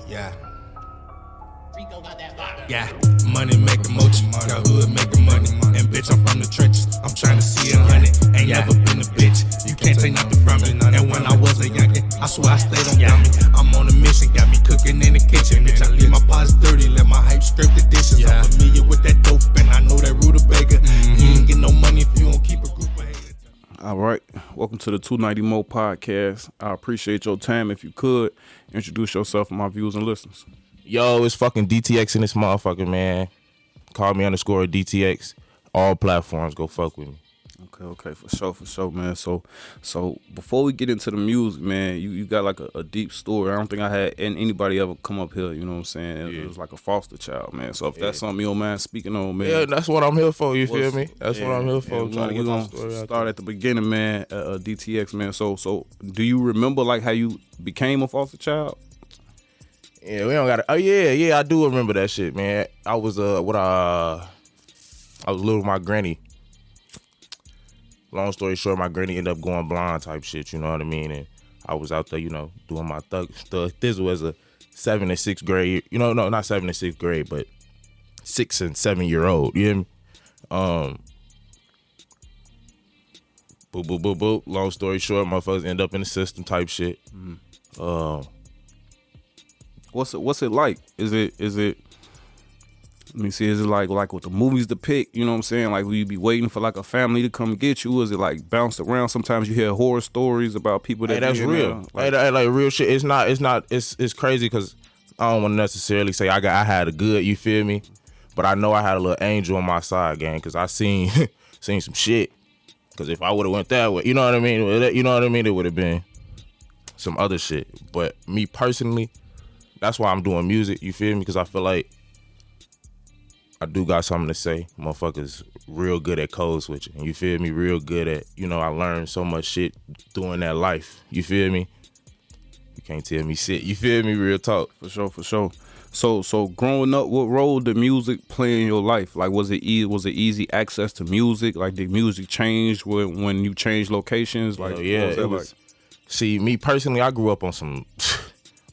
Yeah. Rico got that vodka. Yeah, money make the motion, got hood make the money. And bitch, I'm from the trenches, I'm trying to see 100. Ain't never been a bitch, you can't take nothing from me. And when I was a youngin', I swear I stayed on dummy. I'm on a mission, got me cooking in the kitchen. Bitch, I leave my pots dirty, let my hype scrape the dishes. I'm familiar with that dope, and I know that rutabaga. You ain't get no money if you don't keep a group of haters. All right, welcome to the 290 Mo podcast. I appreciate your time. If you could, introduce yourself and my viewers and listeners. Yo, it's fucking DTX in this motherfucker, man. Call me _ DTX. All platforms, go fuck with me. Okay, for sure, man. So before we get into the music, man, you got like a deep story. I don't think I had anybody ever come up here, you know what I'm saying? It was like a foster child, man. So if that's something you don't mind speaking on, man. Yeah, that's what I'm here for, you feel me? That's what I'm here for. We're gonna start at the beginning, man, DTX, man. So do you remember like how you became a foster child? Yeah, we don't got it. Oh yeah, I do remember that shit, man. I was I was little with my granny. Long story short, my granny ended up going blind type shit, you know what I mean? And I was out there, you know, doing my thug stuff. This was a 7th and 6th grade, you know, no, not 7th and 6th grade, but 6 and 7-year-old, you hear me? Boop. Long story short, motherfuckers end up in the system type shit. What's it like? Is it let me see, is it like what the movies depict, you know what I'm saying? Like will you be waiting for like a family to come get you? Is it like bounced around? Sometimes you hear horror stories about people that that's real. Like real shit. It's crazy because I don't want to necessarily say I had a good, you feel me? But I know I had a little angel on my side, gang, because I seen some shit. Because if I would have went that way, you know what I mean? It would have been some other shit. But me personally, that's why I'm doing music, you feel me? Because I feel like I do got something to say. Motherfuckers real good at code switching. You feel me? Real good at, you know, I learned so much shit doing that life. You feel me? You can't tell me shit. You feel me? Real talk. For sure. So growing up, what role did music play in your life? Like was it easy access to music? Like did music change when you changed locations? Like it was. See, me personally, I grew up on some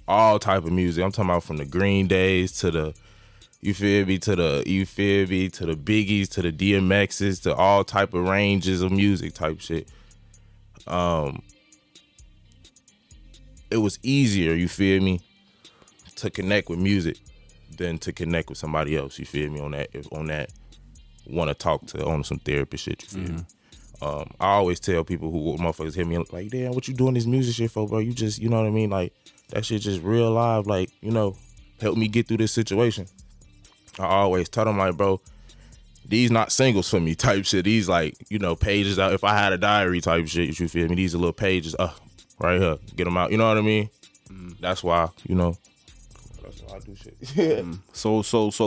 all type of music. I'm talking about from the Green Days to the to the Biggies, to the DMXs, to all type of ranges of music type shit. It was easier, you feel me, to connect with music than to connect with somebody else, you feel me, on that want to talk to on some therapy shit, you feel me. I always tell people who motherfuckers hit me like, damn, what you doing this music shit for, bro? You just, you know what I mean? Like, that shit just real live, like, you know, help me get through this situation. I always tell them, like, bro, these not singles for me type shit. These, like, you know, pages out. If I had a diary type shit, you feel me? These are little pages, right here, get them out. You know what I mean? That's why, you know, that's why I do shit. So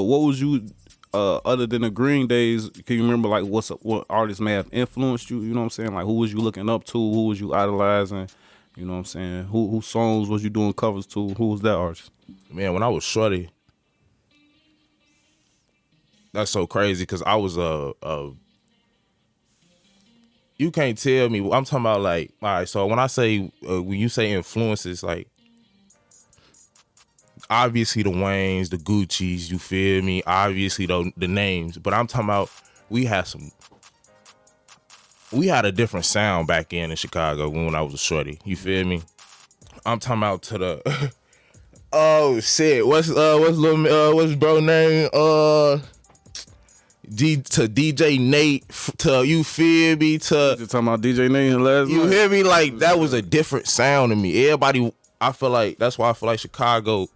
what was you, other than the Green Days, can you remember, like, what artists may have influenced you? You know what I'm saying? Like, who was you looking up to? Who was you idolizing? You know what I'm saying? Who songs was you doing covers to? Who was that artist? Man, when I was shorty, that's so crazy because I was you can't tell me. I'm talking about like, all right, so when I say, when you say influences, like, obviously the Waynes, the Gucci's, you feel me? Obviously the names, but I'm talking about we had a different sound back in Chicago when I was a shorty. You feel me? I'm talking about to the oh shit, what's bro name? To DJ Nate, to you feel me? To you talking about DJ Nate last you night? hear me? Like that was a different sound to me. Everybody, I feel like that's why I feel like Chicago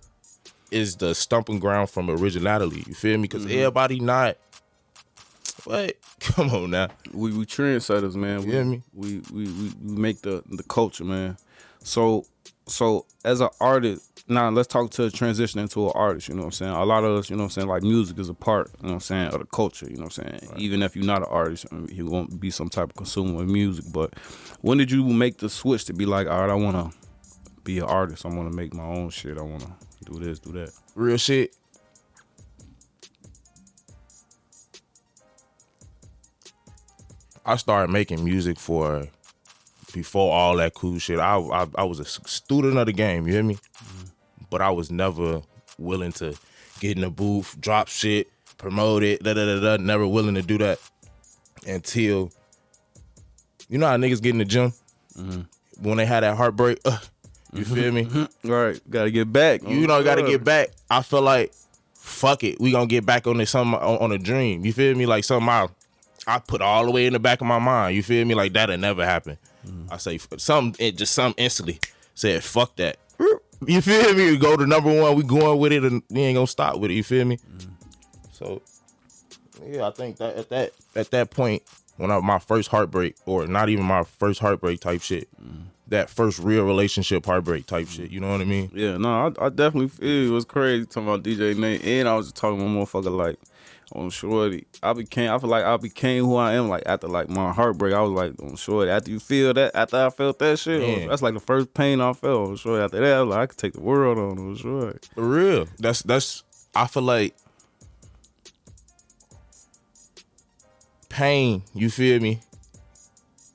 is the stumping ground from originality. You feel me? Because everybody not. What? Come on now. We trendsetters, man. You hear me? We make the culture, man. So as an artist, now let's talk to transition into an artist, you know what I'm saying? A lot of us, you know what I'm saying, like music is a part, you know what I'm saying, of the culture, you know what I'm saying? Right. Even if you're not an artist, you won't be some type of consumer of music. But when did you make the switch to be like, all right, I want to be an artist. I want to make my own shit. I want to do this, do that. Real shit. I started making music before all that cool shit. I was a student of the game, you hear me? but I was never willing to get in the booth, drop shit, promote it, never willing to do that until, you know how niggas get in the gym when they had that heartbreak, you feel me? Right, gotta get back. You know, gotta get back. I feel like, fuck it, we gonna get back on this something on a dream. You feel me? Like something I put all the way in the back of my mind. You feel me? Like that'll never happen. I say something instantly said, fuck that. You feel me? Go to number one, we going with it, and we ain't gonna stop with it. You feel me? So yeah, I think that at that point, when my first heartbreak, or not even my first heartbreak type shit, that first real relationship heartbreak type shit, you know what I mean? Yeah, no, I definitely feel it was crazy talking about DJ Nate, and I was just talking to a motherfucker like on Shorty. I feel like I became who I am like after like my heartbreak. I was like on Shorty. After you feel that, after I felt that shit, that's like the first pain I felt on Shorty. After that, I was like, I could take the world on Shorty. For real. That's I feel like pain, you feel me?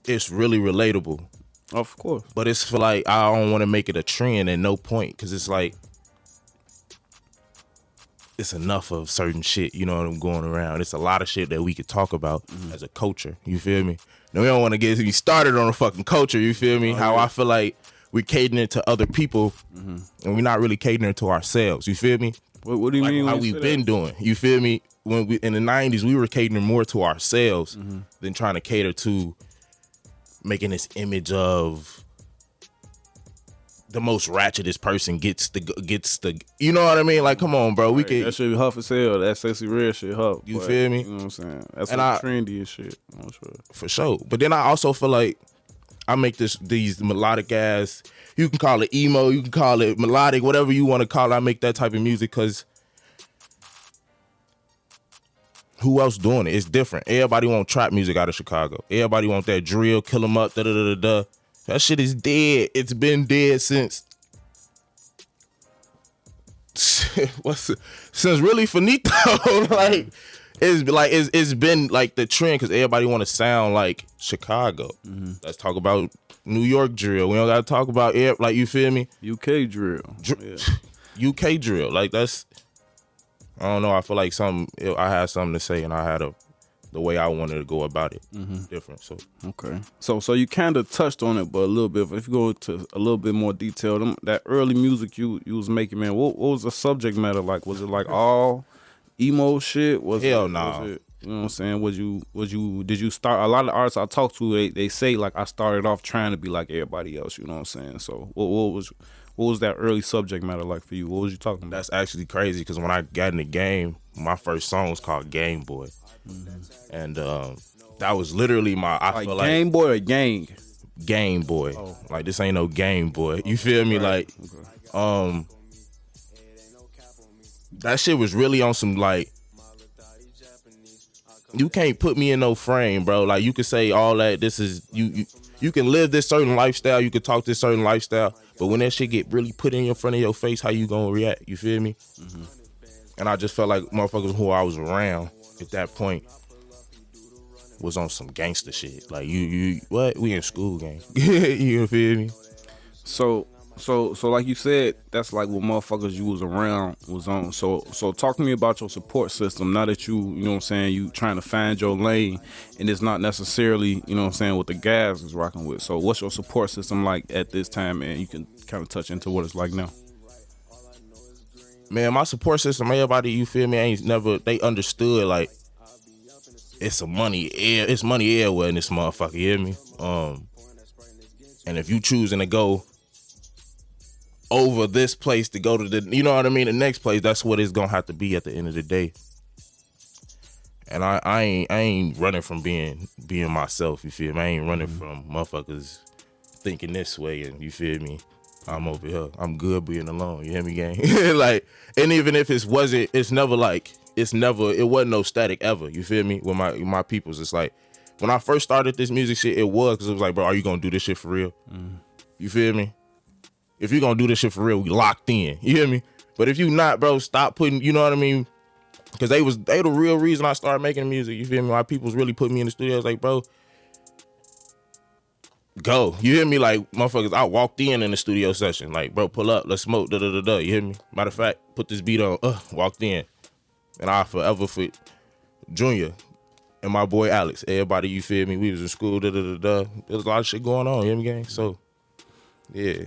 It's really relatable. Of course. But it's for like, I don't want to make it a trend at no point, because it's like, it's enough of certain shit, you know what I'm going around. It's a lot of shit that we could talk about as a culture, you feel me? Now, we don't want to get me started on a fucking culture, you feel me? How I feel like we're catering to other people and we're not really catering to ourselves, you feel me? What do you mean? How we've been doing, you feel me? When we in the 90s, we were catering more to ourselves than trying to cater to making this image of the most ratchetest person gets the you know what I mean? Like, come on, bro. We can that shit huff as hell. That sexy red shit huff. You feel me? You know what I'm saying? That's And trendy as shit. I'm sure. For sure. But then I also feel like I make these melodic ass, you can call it emo, you can call it melodic, whatever you want to call it. I make that type of music because who else doing it? It's different. Everybody want trap music out of Chicago. Everybody want that drill, kill 'em up, da-da-da-da-da. That shit is dead. It's been dead since since really finito. Like it's been like the trend because everybody want to sound like Chicago. Let's talk about New York drill. We don't gotta talk about like, you feel me? UK drill. UK drill. Like that's, I don't know. I feel like I had something to say, and I had the way I wanted to go about it different. So okay. So you kind of touched on it, but a little bit. If you go to a little bit more detail, that early music you was making, man. What was the subject matter like? Was it like all emo shit? Hell no. Was it, you know what I'm saying? Did you start? A lot of the artists I talk to, they say like I started off trying to be like everybody else. You know what I'm saying? So what was that early subject matter like for you? What was you talking about? That's actually crazy because when I got in the game, my first song was called Game Boy. And that was literally I feel like Game Boy or Gang? Game Boy. Oh. Like this ain't no Game Boy. You feel me? Right. Like that shit was really on some like, you can't put me in no frame, bro. Like you could say all that, this is you can live this certain lifestyle, you could talk this certain lifestyle, but when that shit get really put in your front of your face, how you gonna react? You feel me? And I just felt like motherfuckers who I was around at that point was on some gangster shit. Like you what? We in school gang. You feel me? So like you said, that's like what motherfuckers you was around was on. So talk to me about your support system. Now that you know what I'm saying, you trying to find your lane, and it's not necessarily, you know what I'm saying, what the guys is rocking with. So what's your support system like at this time, and you can kind of touch into what it's like now. Man, my support system, everybody, you feel me, they understood like it's money everywhere in this motherfucker, you hear me? And if you choosing to go over this place to go to the, you know what I mean, the next place, that's what it's gonna have to be at the end of the day. And I ain't running from being myself, you feel me? I ain't running from motherfuckers thinking this way, and you feel me? I'm over here. I'm good being alone. You hear me, gang? Like, and even if it wasn't no static ever. You feel me? With my peoples, it's like when I first started this music shit, it was because it was like, bro, are you gonna do this shit for real? You feel me? If you're gonna do this shit for real, we locked in. You hear me? But if you not, bro, stop putting. You know what I mean? Because they the real reason I started making music. You feel me? My peoples really put me in the studio. I was like, bro, go. You hear me? Like, motherfuckers, I walked in the studio session. Like, bro, pull up, let's smoke, da-da-da-da. You hear me? Matter of fact, put this beat on. Walked in. And I forever for Junior and my boy Alex. Everybody, you feel me? We was in school, da-da-da-da. There was a lot of shit going on, you hear me, gang? So, yeah.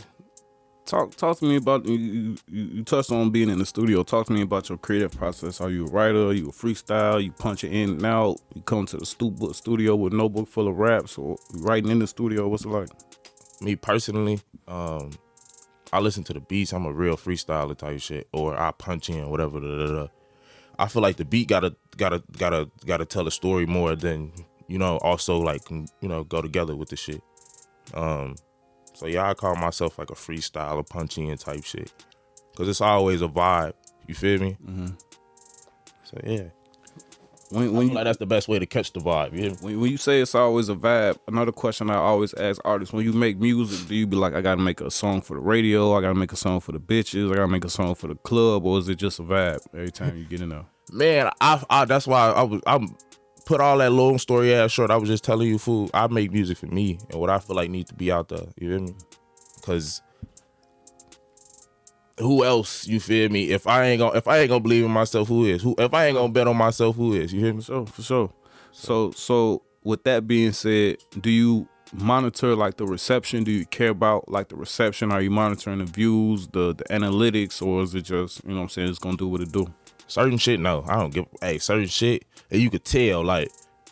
Talk to me about, you touched on being in the studio. Talk to me about your creative process. Are you a writer? Are you a freestyle? You punch it in and out? You come to the studio with a notebook full of raps, or you writing in the studio? What's it like? Me personally, I listen to the beats. I'm a real freestyler type shit, or I punch in, whatever, da-da-da. I feel like the beat gotta tell a story more than, also like, go together with the shit. So yeah, I call myself like a freestyler, punch in type shit, cause it's always a vibe. You feel me? Mm-hmm. So yeah, when you, like that's the best way to catch the vibe. You hear me? When you say it's always a vibe, another question I always ask artists: when you make music, do you be like, I gotta make a song for the radio, I gotta make a song for the bitches, I gotta make a song for the club, or is it just a vibe every time you get in there? Man, I that's why I'm put all that long story ass short. I was just telling you, fool, I make music for me and what I feel like needs to be out there. You feel me? Cause who else, you feel me? If I ain't gonna believe in myself, who is? If I ain't gonna bet on myself, who is? You hear me? For sure. So with that being said, do you monitor like the reception? Do you care about like the reception? Are you monitoring the views, the analytics, or is it just, you know what I'm saying, it's gonna do what it do? Certain shit, no. I don't give certain shit, and you could tell like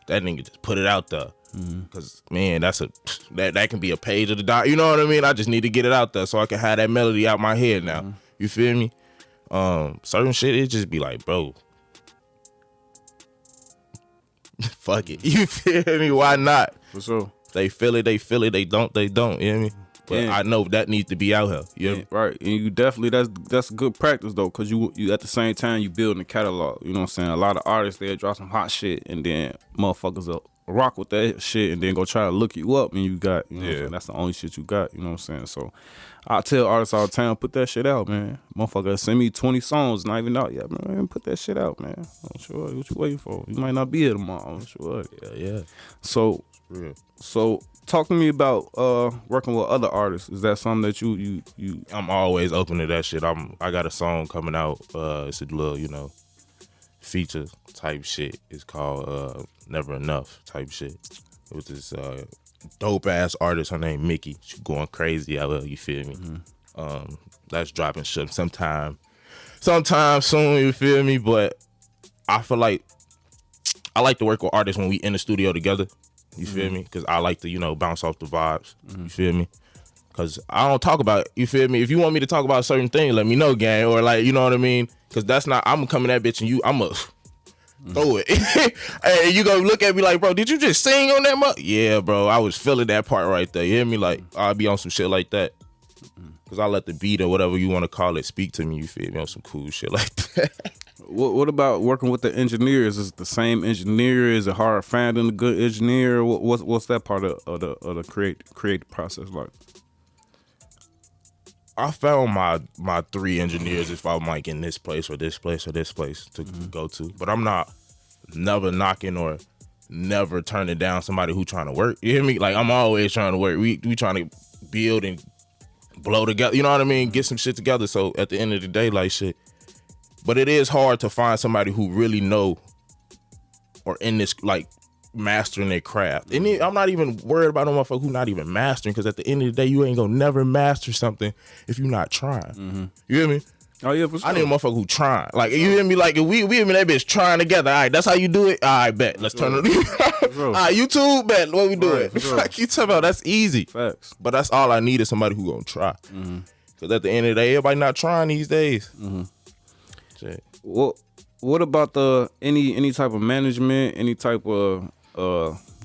that nigga just put it out there. Mm-hmm. Cause man, that can be a page of the doc. You know what I mean? I just need to get it out there so I can have that melody out my head now. Mm-hmm. You feel me? Certain shit, it just be like, bro, fuck it. You feel me? Why not? For sure. They feel it. They don't. You know what I mean? But I know that needs to be out here. Yeah, right. And you definitely, that's good practice though, cause you at the same time you building a catalog. You know what I'm saying? A lot of artists, they'll drop some hot shit and then motherfuckers will rock with that shit and then go try to look you up, and you got, you know what I'm saying? That's the only shit you got. You know what I'm saying? So I tell artists all the time, put that shit out, man. Motherfucker send me 20 songs, not even out yet, man. Put that shit out, man. I'm sure. What you waiting for? You might not be here tomorrow. I'm sure. Yeah. So talk to me about working with other artists. Is that something that you? I'm always open to that shit. I got a song coming out. It's a little, feature type shit. It's called Never Enough type shit. It was this dope ass artist. Her name Mickey. She going crazy out there. You feel me? Mm-hmm. That's dropping shit sometime soon. You feel me? But I feel like I like to work with artists when we in the studio together. You feel me? Because I like to, bounce off the vibes. Mm-hmm. You feel me? Because I don't talk about it. You feel me? If you want me to talk about a certain thing, let me know, gang. Or like, you know what I mean? Because that's not, I'm coming at bitch and I'm throw it. Hey, you gonna look at me like, bro, did you just sing on that Yeah, bro, I was feeling that part right there. You hear me? Like, I'll be on some shit like that. Because I let the beat or whatever you want to call it speak to me, you feel me? On some cool shit like that. What about working with the engineers? Is it the same engineer? Is it hard finding a good engineer? What's that part of the creative process like? I found my 3 engineers if I'm like in this place or this place or this place to go to. But I'm not never knocking or never turning down somebody who trying to work. You hear me? Like, I'm always trying to work. We trying to build and blow together. You know what I mean? Get some shit together. So at the end of the day, like shit. But it is hard to find somebody who really know or in this, like, mastering their craft. And I'm not even worried about no motherfucker who not even mastering, because at the end of the day, you ain't gonna never master something if you're not trying. Mm-hmm. You hear me? Oh yeah, for sure. I need a motherfucker who trying. Like, you hear me? Like, if we in that bitch trying together. All right, that's how you do it. All right, bet. Let's turn it. All right, YouTube, bet. What we doing? Like, you talking about, that's easy. Facts. But that's all I need is somebody who gonna try. Because at the end of the day, everybody not trying these days. Mm-hmm. Shit. What about any type of management, any type of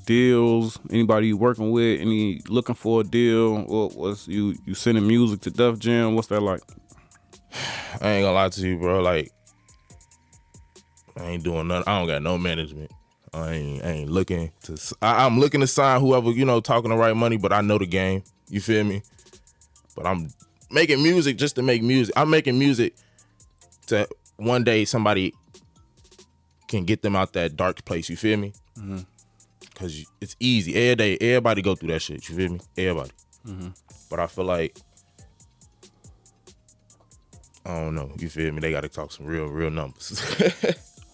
deals? Anybody you working with? Any looking for a deal? What's you sending music to Def Jam? What's that like? I ain't gonna lie to you, bro. Like, I ain't doing nothing. I don't got no management. I ain't looking to. I'm looking to sign whoever, talking the right money. But I know the game. You feel me? But I'm making music just to make music. I'm making music to one day somebody can get them out that dark place. You feel me? Mm-hmm. Cause it's easy. Every day, everybody go through that shit. You feel me? Everybody. But I feel like, I don't know. You feel me? They gotta talk some real numbers.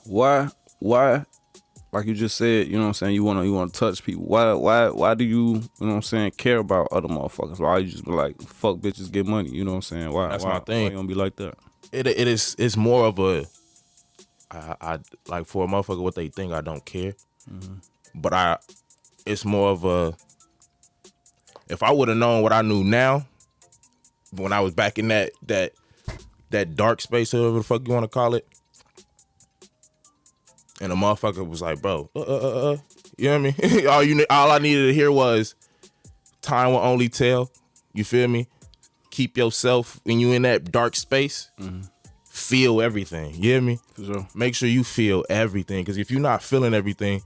Why? Like you just said, you know what I'm saying, you wanna touch people. Why do you know what I'm saying, care about other motherfuckers? Why you just be like, fuck bitches, get money, you know what I'm saying? Why? That's why, my thing. Why you gonna be like that? It's more of a, I like for a motherfucker what they think, I don't care. But it's more of a, if I would have known what I knew now, when I was back in that dark space, or whatever the fuck you want to call it, and a motherfucker was like, bro, you know what I mean? all I needed to hear was, time will only tell. You feel me? Keep yourself, when you in that dark space, feel everything. You hear me? For sure. Make sure you feel everything, because if you're not feeling everything,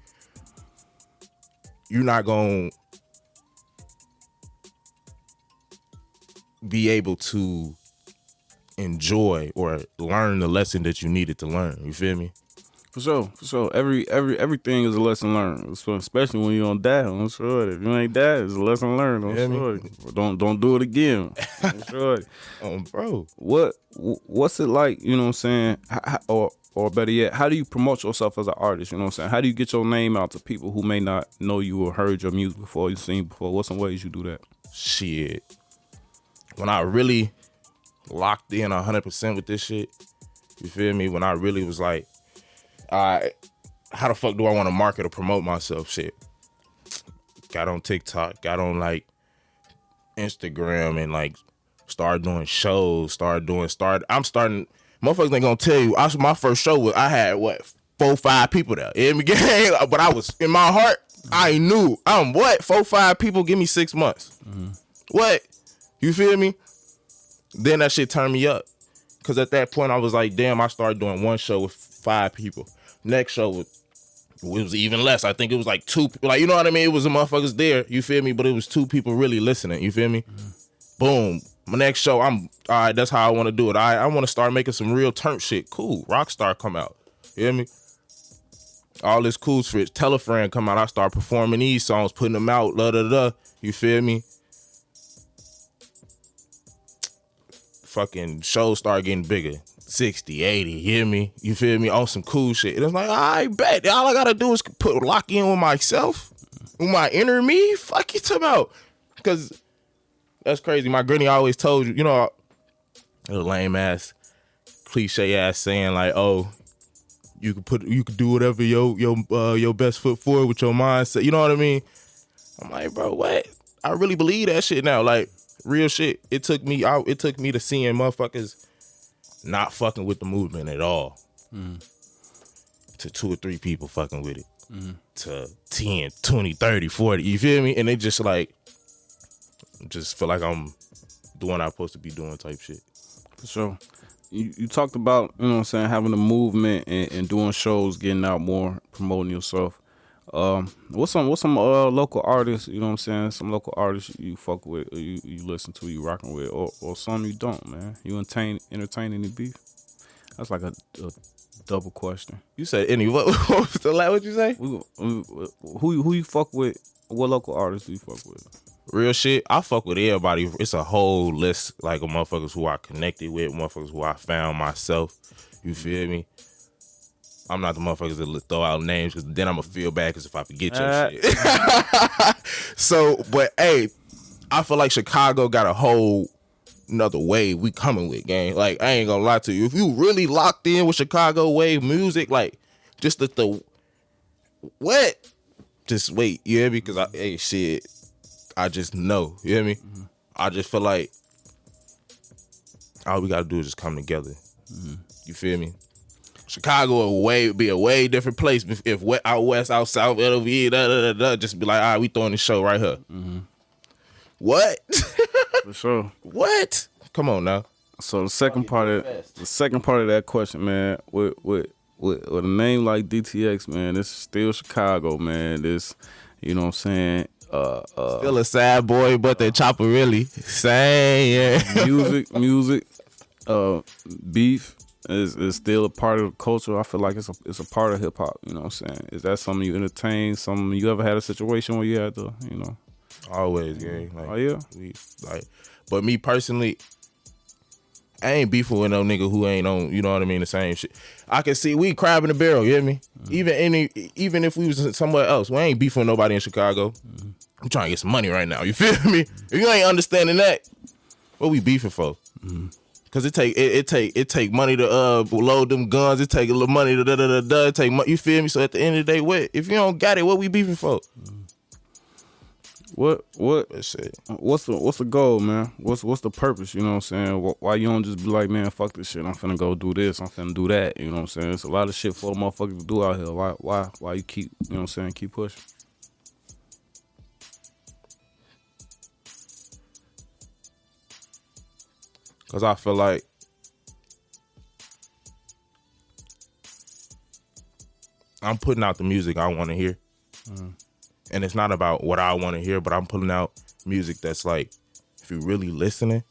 you're not going to be able to enjoy or learn the lesson that you needed to learn. You feel me? For sure. Everything is a lesson learned. So especially when you don't die, I'm sure. If you ain't die, it's a lesson learned. I'm sure. Don't do it again. I'm sure. Bro. What's it like? You know what I'm saying? Or better yet, how do you promote yourself as an artist? You know what I'm saying? How do you get your name out to people who may not know you or heard your music before, you seen before? What's some ways you do that? Shit. When I really locked in 100% with this shit, you feel me? When I really was like, how the fuck do I want to market or promote myself? Shit. Got on TikTok, got on like Instagram, and like started doing shows, I'm starting, motherfuckers ain't gonna tell you, my first show I had 4-5 people there. You hear me? But I was, in my heart, I knew, 4-5 people, give me 6 months. What? You feel me? Then that shit turned me up. Cause at that point I was like, damn, I started doing one show with 5 people. Next show it was even less. I think it was like 2 people. Like, you know what I mean? It was the motherfuckers there, you feel me? But it was 2 people really listening, you feel me? Boom. My next show, I'm all right, that's how I want to do it. I want to start making some real turn shit. Cool. Rockstar come out. You hear me? All this cool shit. Tell a Friend come out. I start performing these songs, putting them out, you feel me? Fucking shows start getting bigger. 60, 80, you hear me? You feel me? On some cool shit. And it's like, I bet. All I gotta do is lock in with myself, with my inner me. Fuck you talking about? Because that's crazy. My granny always told you, a lame ass, cliche ass saying like, oh, you could do whatever your best foot forward with your mindset. You know what I mean? I'm like, bro, what? I really believe that shit now. Like, real shit. It took me to seeing motherfuckers not fucking with the movement at all. To 2 or 3 people fucking with it. To 10, 20, 30, 40. You feel me? And they just like, just feel like I'm doing what I'm supposed to be doing type shit. For sure. You talked about, you know what I'm saying, having a movement and doing shows, getting out more, promoting yourself. What's some local artists, you know what I'm saying, some local artists you fuck with, or you listen to, you rocking with, or some you don't, man? You entertain any beef? That's like a double question. You said any, what was the last, what you say? Who you fuck with? What local artists do you fuck with? Real shit, I fuck with everybody. It's a whole list, like, of motherfuckers who I connected with, motherfuckers who I found myself. You feel me? I'm not the motherfuckers that throw out names, because then I'm going to feel bad because if I forget your shit. So, but hey, I feel like Chicago got a whole another wave we coming with, gang. Like, I ain't going to lie to you. If you really locked in with Chicago wave music, like, just the what? Just wait, you hear me? Because shit, I just know, you hear me? I just feel like all we got to do is just come together. You feel me? Chicago would be a way different place if out west, out south, LOV, just be like, all right, we throwing this show right here. What? For sure. What? Come on now. So the second part of that question, man, with a name like DTX, man, this is still Chicago, man. This, you know what I'm saying? Still a sad boy, but that chopper really saying music, beef, is still a part of the culture. I feel like it's a part of hip hop. You know what I'm saying? Is that something you entertain? Something you ever had a situation where you had to, you know? Always, gang. Like, Oh yeah. But me personally, I ain't beefing with no nigga who ain't on, you know what I mean, the same shit. I can see we crab in the barrel, you hear me? Even if we was somewhere else, we ain't beefing with nobody in Chicago. I'm trying to get some money right now, you feel me? If you ain't understanding that, what we beefing for? Cause it take money to load them guns. It take a little money to It take money, you feel me? So at the end of the day, what if you don't got it? What we beefing for? What's Shit. the goal, man? What's the purpose? You know what I'm saying? Why you don't just be like, man, fuck this shit. I'm finna go do this. I'm finna do that. You know what I'm saying? It's a lot of shit for the motherfuckers to do out here. Why you keep, you know what I'm saying? Keep pushing. Cause I feel like I'm putting out the music I want to hear. And it's not about what I want to hear, but I'm putting out music that's like, if you really listening,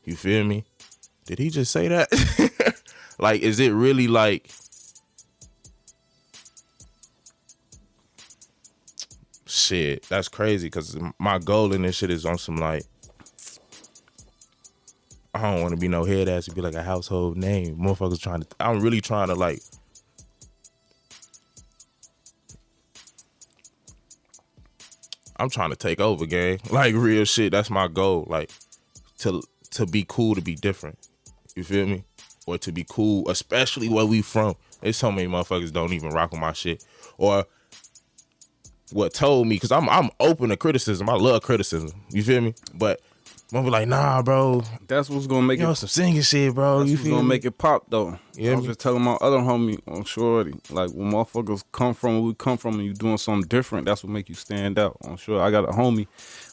you feel me? Did he just say that? Like, is it really like, shit, that's crazy, because my goal in this shit is on some like, I don't want to be no head ass and be like a household name. Motherfuckers I'm really trying to like, I'm trying to take over, gang. Like, real shit. That's my goal. Like, to be cool, to be different. You feel me? Or to be cool, especially where we from. There's so many motherfuckers don't even rock with my shit. Or what told me, because I'm open to criticism. I love criticism. You feel me? But I'm like, nah, bro. That's what's gonna make some singing shit, bro. That's You what's feel gonna me? make it pop, though. Yeah, I was just telling my other homie on Shorty, like, when motherfuckers come from where we come from and you doing something different, that's what make you stand out. On Shorty, I got a homie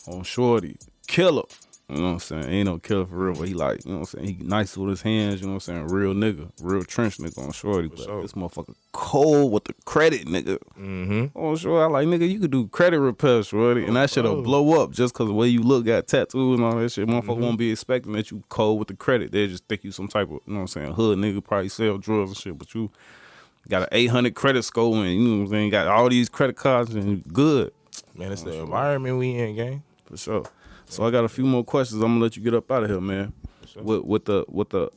on Shorty, killer. You know what I'm saying? Ain't no killer for real, but he like, you know what I'm saying? He nice with his hands, you know what I'm saying? Real nigga, real trench nigga on Shorty. But sure. this motherfucker cold with the credit, nigga. On Shorty, I like, nigga, you could do credit repair, Shorty, and that shit'll blow up just cause the way you look, got tattoos and all that shit. Motherfucker won't be expecting that you cold with the credit. They just think you some type of, you know what I'm saying, hood nigga, probably sell drugs and shit, but you got an 800 credit score and, you know what I'm saying, got all these credit cards and you good. Man, it's the environment we in, gang. For sure. So I got a few more questions. I'm gonna let you get up out of here, man. Sure. With the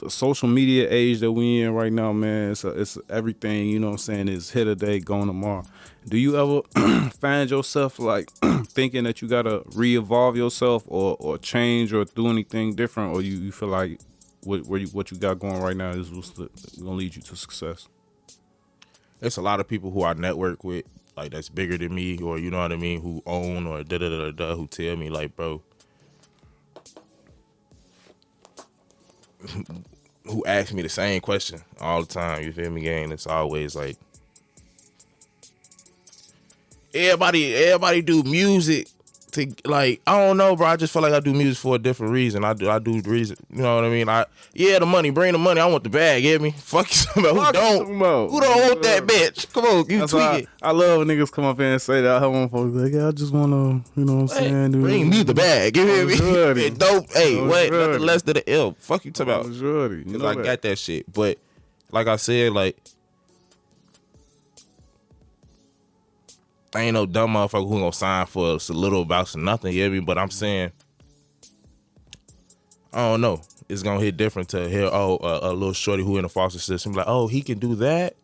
social media age that we in right now, man, it's everything, you know what I'm saying, is hit a day, gone tomorrow. Do you ever find yourself like thinking that you gotta re-evolve yourself or change or do anything different, or you feel like what you got going right now is what's gonna lead you to success? It's a lot of people who I network with, like, that's bigger than me, or, you know what I mean, who own or da-da-da-da, who tell me, like, bro, who ask me the same question all the time, you feel me, gang? It's always like, everybody do music to, like, I don't know, bro. I just feel like I do music for a different reason. I do the reason, you know what I mean? The money, bring the money. I want the bag, get me? Fuck you, who don't want that bitch? Come on, you tweak it. I love when niggas come up here and say that. I have one folks like, yeah, I just wanna, you know what I'm saying? Bring me the bag, you hear me? And dope, hey, wait, nothing less than the L. Fuck you talking about? Because I got that shit. But like I said, like, I ain't no dumb motherfucker who gonna sign for a little about some nothing, you hear me? But I'm saying, I don't know. It's gonna hit different to hear, a little shorty who in the foster system, like, oh, he can do that?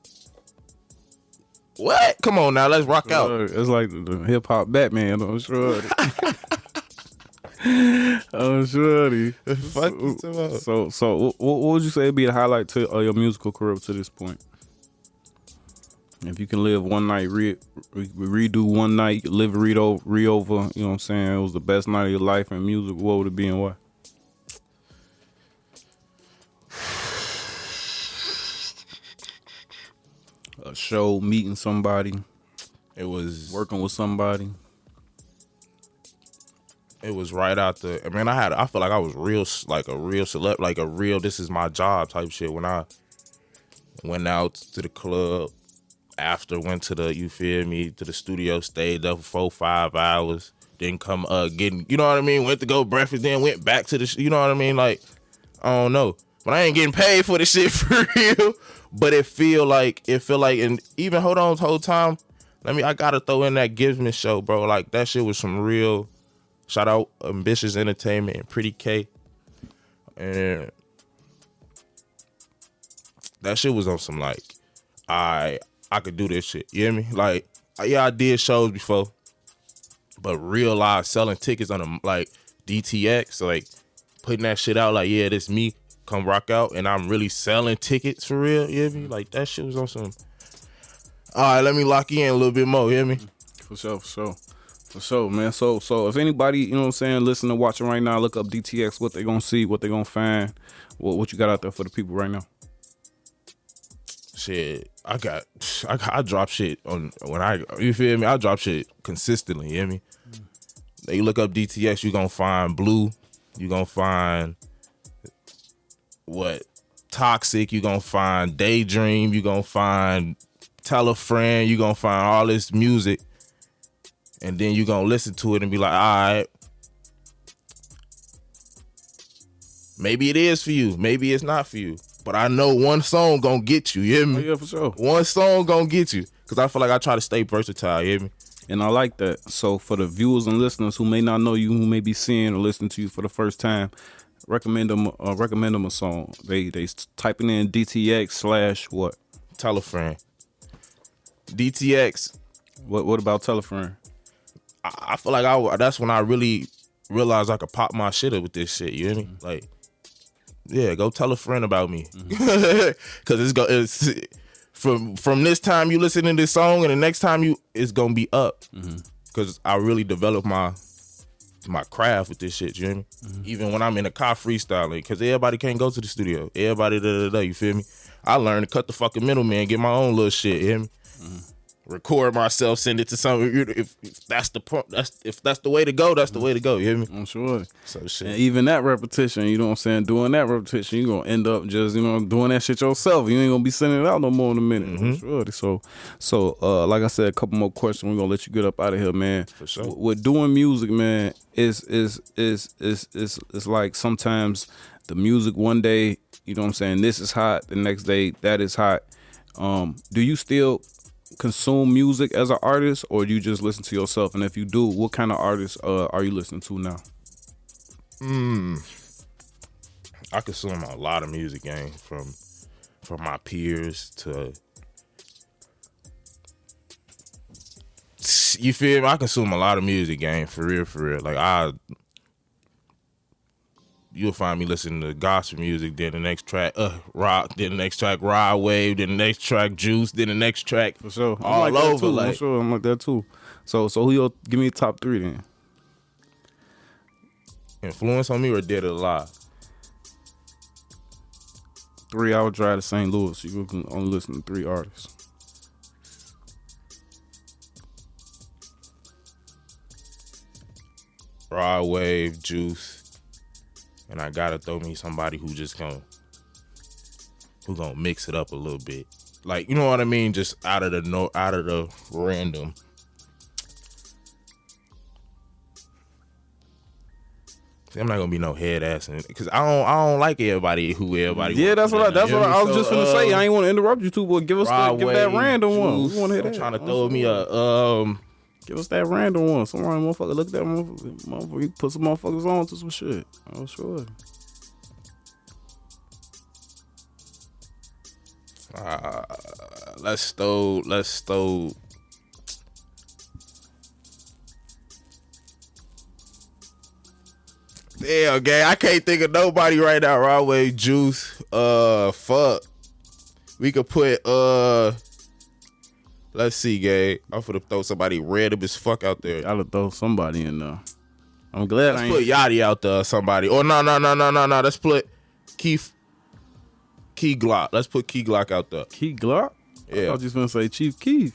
What? Come on now, let's rock out. It's like the hip hop Batman on Shorty. Oh, Shorty. Fuck you talking about? So what would you say would be the highlight to your musical career to this point? If you can live one night, redo one night, live re-over, you know what I'm saying? It was the best night of your life in music. What would it be and why? A show, meeting somebody. It was working with somebody. It was right out the. I mean, I feel like I was real, like a real celeb, like a real. This is my job type shit. When I went out to the club. After went to the, you feel me, to the studio, stayed up for 4-5 hours, then getting, you know what I mean, went to go breakfast, then went back to the, you know what I mean, like, I don't know. but I ain't getting paid for this shit for real. But it feel like, and even hold on, whole time. I gotta throw in that Givesman show, bro. Like that shit was some real. Shout out Ambitious Entertainment and Pretty K, and that shit was on some like, I could do this shit. You hear me? Like, yeah, I did shows before, but real live selling tickets on a like DTX, like putting that shit out. Like, yeah, this me. Come rock out, and I'm really selling tickets for real. You hear me? Like that shit was on some. All right, let me lock you in a little bit more. You hear me? For sure, man. So if anybody, you know what I'm saying, listening, watching right now, look up DTX. What they gonna see? What they gonna find? What you got out there for the people right now? Shit, I drop shit on you feel me? I drop shit consistently. You hear me? You look up DTX, you gonna find Blue. You gonna find. What Toxic, you gonna find Daydream, you gonna find Tell a Friend, you gonna find all this music, and then you gonna listen to it and be like, all right, maybe it is for you, maybe it's not for you, but I know one song gonna get you. You hear me? Oh, yeah, for sure. One song gonna get you, because I feel like I try to stay versatile. You hear me? And I like that. So for the viewers and listeners who may not know you, who may be seeing or listening to you for the first time, recommend them a song. They typing in DTX / what? Tell a Friend. DTX. What about Tell a Friend? I feel like that's when I really realized I could pop my shit up with this shit. You hear me? Like, yeah, go tell a friend about me, because it's from this time you listen to this song and the next time it's gonna be up, because I really developed my craft with this shit. You hear me? Even when I'm in the car freestyling, because everybody can't go to the studio. Everybody you feel me? I learned to cut the fucking middleman, get my own little shit. You hear me? Record myself, send it to someone. If that's the point, if that's the way to go, that's the way to go. You hear me? I'm sure. So shit. And even that repetition, you know what I'm saying? Doing that repetition, you're gonna end up just, doing that shit yourself. You ain't gonna be sending it out no more in a minute. I'm sure. So like I said, a couple more questions. We're gonna let you get up out of here, man. For sure. With doing music, man, is like sometimes the music one day, you know what I'm saying, this is hot, the next day that is hot. Do you still consume music as an artist, or do you just listen to yourself? And if you do, what kind of artists are you listening to now? I consume a lot of music, gang, from my peers to, you feel me? I consume a lot of music, gang, for real. Like you'll find me listening to gospel music, then the next track rock, then the next track ride wave, then the next track juice, then the next track For sure. all I'm like over. that too. Like, I'm sure I'm like that too. So who give me a top 3 then? influence on me or dead or alive? 3-hour drive to St. Louis. You can only listen to 3 artists. Ride wave, juice. And I gotta throw me somebody who gonna mix it up a little bit, like, you know what I mean, just out of the random. See, I'm not gonna be no head ass, because I don't like everybody. Yeah, that's what I was just gonna say. I ain't want to interrupt you too, but give that random one. We want to hear that. Trying to throw me a Give us that random one. Some random motherfucker. Look at that motherfucker. You put some motherfuckers on to some shit. Oh, sure. Let's throw. Damn, gang, I can't think of nobody right now. Broadway, Juice. Fuck. We could put let's see, gang. I'm finna throw somebody random as fuck out there. Gotta throw somebody in there. I'm glad Let's put Yachty out there, or somebody. Or no. Let's put Key Glock. Let's put Key Glock out there. Key Glock? Yeah. I was just gonna say Chief Keef.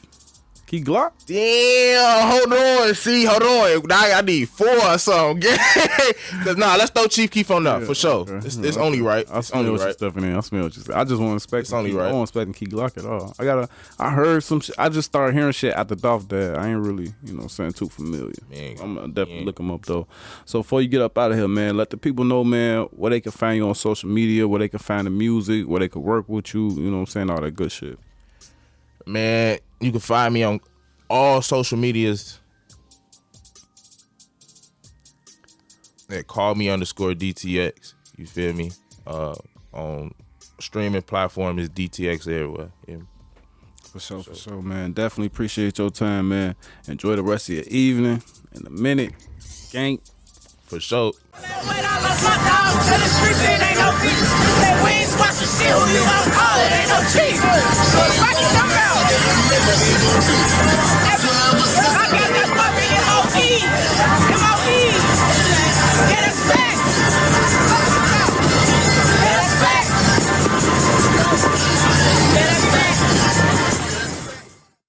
Key Glock? Damn, hold on. Now I need 4 or something. Cause let's throw Chief Keef on that for sure. Okay. It's only right. I smell what you're stuffing in. I smell what you're saying. I just want to expect. It's only right. I don't expecting Key Glock at all. I heard some shit. I just started hearing shit at the Dolph that I ain't really, saying too familiar. Man, I'm gonna definitely look them up though. So before you get up out of here, man, let the people know, man, where they can find you on social media, where they can find the music, where they can work with you. You know what I'm saying? All that good shit. Man, you can find me on all social medias. Call me _DTX. You feel me? On streaming platform is DTX everywhere. Yeah. For sure, man. Definitely appreciate your time, man. Enjoy the rest of your evening. In a minute, gang. For sure. Wait, I lost my dog to the streets, it ain't no beef. That we ain't squash the shit, who you gon' call it? Ain't no cheat.